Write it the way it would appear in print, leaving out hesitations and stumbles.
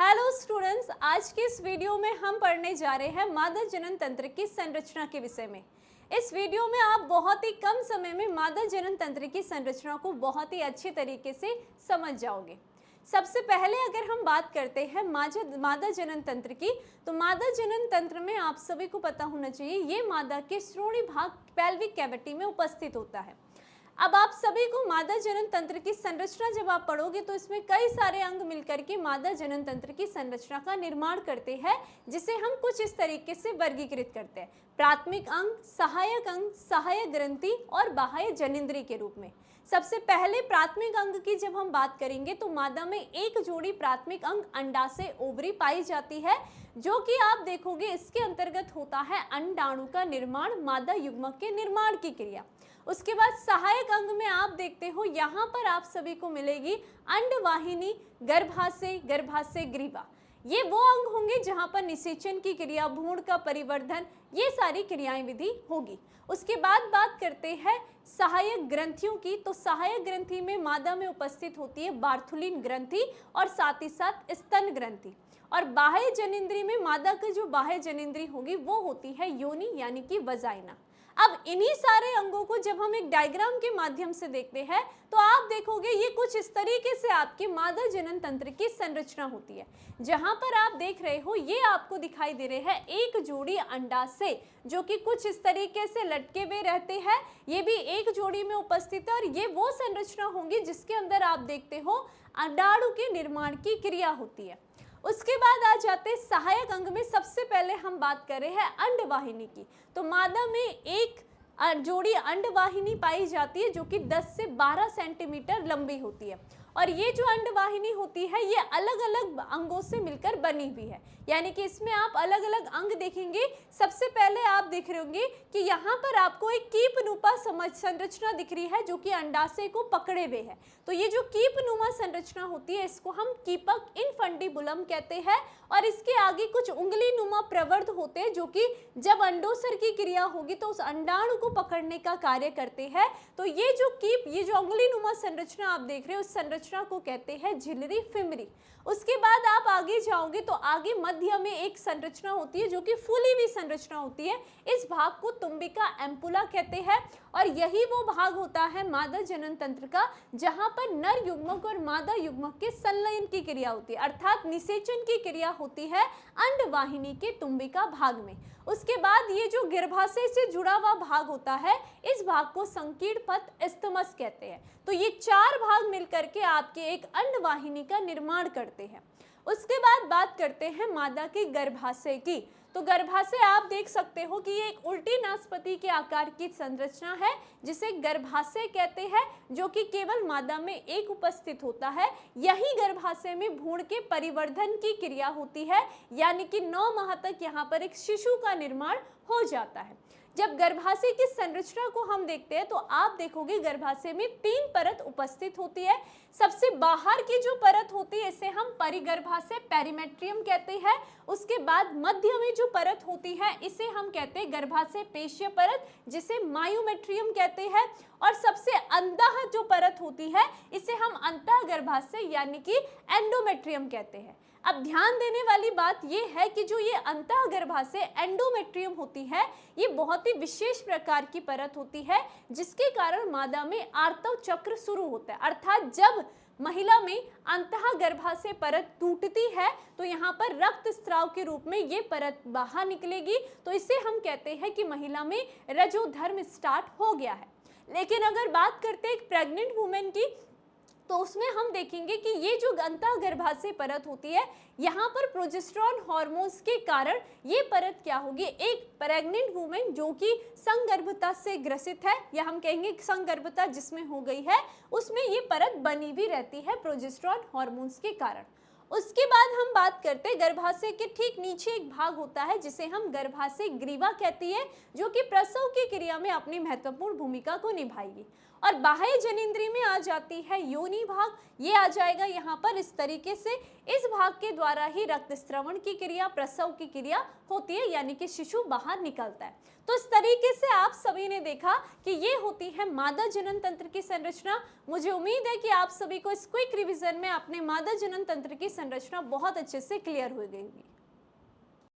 Hello students, आज के इस वीडियो में हम पढ़ने जा रहे हैं मादा जनन तंत्र की संरचना के विषय में। इस वीडियो में आप बहुत ही कम समय में मादा जनन तंत्र की संरचना को बहुत ही अच्छे तरीके से समझ जाओगे। सबसे पहले अगर हम बात करते हैं मादा जनन तंत्र की, तो मादा जनन तंत्र में आप सभी को पता होना चाहिए ये मादा के श्रोणि भाग पेल्विक कैविटी में उपस्थित होता है। अब आप सभी को मादा जनन तंत्र की संरचना जब आप पढ़ोगे तो इसमें कई सारे अंग मिलकर के मादा जनन तंत्र की संरचना का निर्माण करते हैं, जिसे हम कुछ इस तरीके से वर्गीकृत करते हैं: प्राथमिक अंग, सहायक ग्रंथि और बाह्य जनेंद्रिय के रूप में। सबसे पहले प्राथमिक अंग की जब हम बात करेंगे तो मादा में एक जोड़ी प्राथमिक अंग अंडाशय ओवरी पाई जाती है, जो कि आप देखोगे इसके अंतर्गत होता है अंडाणु का निर्माण, मादा युग्मक के निर्माण की क्रिया। उसके बाद सहायक अंग में आप देखते हो यहाँ पर आप सभी को मिलेगी अंडवाहिनी, गर्भाशय ग्रीवा। ये वो अंग होंगे जहाँ पर निषेचन की क्रिया, भ्रूण का परिवर्धन, ये सारी क्रियाएं विधि होगी। उसके बाद बात करते हैं सहायक ग्रंथियों की, तो सहायक ग्रंथि में मादा में उपस्थित होती है बार्थुलिन ग्रंथि और साथ ही साथ स्तन ग्रंथि। और बाह्य जनेंद्रिय में मादा की जो बाह्य जनेंद्रिय होगी वो होती है योनि यानी कि वजाइना। अब इन्हीं सारे अंगों को जब हम एक डायग्राम के माध्यम से देखते हैं तो आप देखोगे ये कुछ इस तरीके से आपके मादा जनन तंत्र की संरचना होती है। जहां पर आप देख रहे हो ये आपको दिखाई दे रहे हैं एक जोड़ी अंडाशय, जो कि कुछ इस तरीके से लटके हुए रहते हैं। ये भी एक जोड़ी में उपस्थित है और ये वो संरचना होंगी जिसके अंदर आप देखते हो अंडाणु के निर्माण की क्रिया होती है। उसके बाद आ जाते सहायक अंग में। सबसे पहले हम बात कर रहे हैं अंडवाहिनी की, तो मादा में एक जोड़ी अंडवाहिनी पाई जाती है जो कि 10 से 12 सेंटीमीटर लंबी होती है। और ये जो अंडवाहिनी होती है ये अलग अलग अंगों से मिलकर बनी हुई है, यानी कि इसमें आप अलग अलग अंग देखेंगे। सबसे पहले आप देख रहे होंगे कि यहाँ पर आपको एक कीपनुमा संरचना दिख रही है जो कि अंडाशय को पकड़े हुए है। तो ये जो कीपनुमा संरचना होती है इसको हम कीपक इनफंडिबुलम कहते हैं। और इसके आगे कुछ उंगली नुमा प्रवर्ध होते हैं जो कि जब अंडोसर की क्रिया होगी तो उस अंडाणु को पकड़ने का कार्य करते हैं। तो ये जो उंगली नुमा संरचना आप देख रहे हो उस संरचना को कहते हैं झिल्ली फिमरी। उसके बाद आप आगे जाओगे तो आगे मध्य में एक संरचना होती है जो कि फूली हुई संरचना होती है। इस भाग को तुम्बिका एम्पुला कहते हैं और यही वो भाग होता है मादा जनन तंत्र का जहां पर नर युग्मक और मादा युग्मक के संलयन की क्रिया होती है, अर्थात निषेचन की क्रिया होती है अंडवाहिनी के तुम्बिका भाग में। उसके बाद ये जो गर्भाशय से जुड़ा हुआ भाग होता है इस भाग को संकीर्ण पथ इस्थमस कहते हैं। तो ये चार भाग मिलकर के आपके एक अंडवाहिनी का निर्माण करते हैं। उसके बाद बात करते हैं मादा के गर्भाशय की, तो गर्भाशय आप देख सकते हो कि ये एक उल्टी नासपति के आकार की संरचना है जिसे गर्भाशय कहते हैं, जो कि केवल मादा में एक उपस्थित होता है। यही गर्भाशय में भ्रूण के परिवर्धन की क्रिया होती है, यानी कि 9 माह तक यहाँ पर एक शिशु का निर्माण हो जाता है। जब गर्भाशय की संरचना को हम देखते हैं तो आप देखोगे गर्भाशय में 3 परत उपस्थित होती है। सबसे बाहर की जो परत होती है इसे हम परिगर्भाशय पेरिमेट्रियम कहते हैं। उसके बाद मध्य में जो परत होती है इसे हम कहते हैं गर्भाशय पेशीय परत, जिसे मायोमेट्रियम कहते हैं। और सबसे अंतः जो परत होती है इसे हम अंतः गर्भाशय यानी कि एंडोमेट्रियम कहते हैं। अब ध्यान देने वाली बात यह है कि जो ये अंतः गर्भाशय एंडोमेट्रियम होती है ये बहुत ही विशेष प्रकार की परत होती है, जिसके कारण मादा में आर्तव चक्र शुरू होता है, अर्थात जब महिला में अंतः गर्भाशय परत टूटती है तो यहाँ पर रक्त स्राव के रूप में ये परत बाहर निकलेगी। तो इसे हम कहते हैं कि महिला में रजोधर्म स्टार्ट हो गया है। लेकिन अगर बात करते हैं एक प्रेग्नेंट वुमेन की, तो उसमें हम देखेंगे कि ये जो अंतः गर्भाशय परत होती है यहाँ पर प्रोजेस्टेरॉन हार्मोन्स के कारण ये परत क्या होगी, एक प्रेग्नेंट वुमेन जो कि संगर्भता से ग्रसित है या हम कहेंगे संगर्भता जिसमें हो गई है उसमें ये परत बनी भी रहती है प्रोजेस्टेरॉन हार्मोन्स के कारण। उसके बाद हम बात करते हैं गर्भाशय के ठीक नीचे एक भाग होता है जिसे हम गर्भाशय ग्रीवा कहती है, जो कि प्रसव की क्रिया में अपनी महत्वपूर्ण भूमिका को निभाएगी। और बाह्य जनेंद्रिय में आ जाती है योनि भाग। ये आ जाएगा यहाँ पर इस तरीके से। इस भाग के द्वारा ही रक्त स्रवण की क्रिया, प्रसव की क्रिया होती है, यानी कि शिशु बाहर निकलता है। तो इस तरीके से आप सभी ने देखा कि ये होती है मादा जनन तंत्र की संरचना। मुझे उम्मीद है कि आप सभी को इस क्विक रिवीजन में अपने मादा जनन तंत्र की संरचना बहुत अच्छे से क्लियर हो गई होगी।